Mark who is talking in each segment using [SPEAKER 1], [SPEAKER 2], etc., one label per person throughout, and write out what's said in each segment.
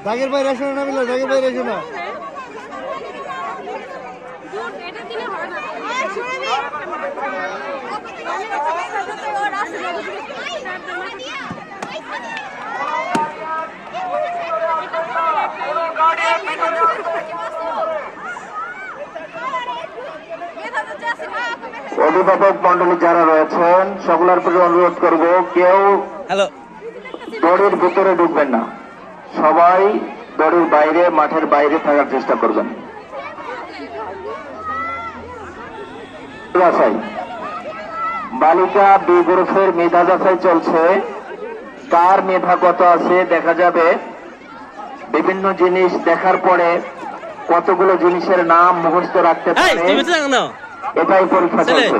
[SPEAKER 1] দাগের বাইরে আসো না, নাবিলা দাগের বাইরে আসো না।
[SPEAKER 2] অভিভাবক মন্ডলী যারা রয়েছেন সকলের প্রতি অনুরোধ করব, কেউ দড়ির ভিতরে ঢুকবেন না, সবাই দড়ির বাইরে, মাঠের বাইরে থাকার চেষ্টা করবেন। বালিকা বি গ্রুপের মেধা যাচাই চলছে। কার মেধা কত আছে দেখা যাবে। বিভিন্ন জিনিস দেখার পরে কতগুলো জিনিসের নাম মুখস্থ রাখতে পারে এটাই পরীক্ষা চলছে।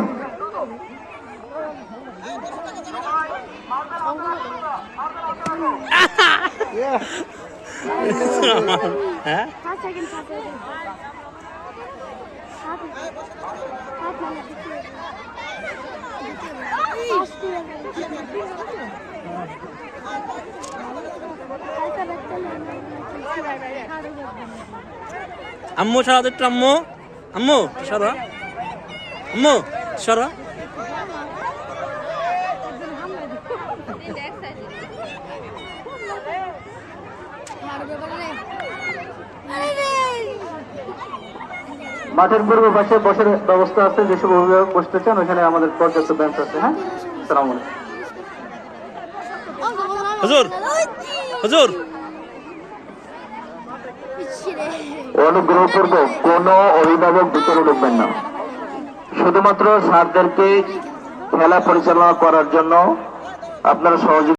[SPEAKER 3] আম্মু সরা একটু, আম্মু আম্মু সরা, আম্মু সরা।
[SPEAKER 2] মাঠের পূর্ব পাশে বসার ব্যবস্থা আছে, যেসব অভিভাবক বসতে চান ওখানে আমাদের পর্যাপ্ত বেঞ্চ আছে। হ্যাঁ, আসসালামু আলাইকুম।
[SPEAKER 3] হুজুর হুজুর
[SPEAKER 2] অনুগ্রহ করব, কোন অভিভাবক ভিতরে ঢুকবেন না। শুধুমাত্র স্যারদেরকে খেলা পরিচালনা করার জন্য আপনারা সহযোগিতা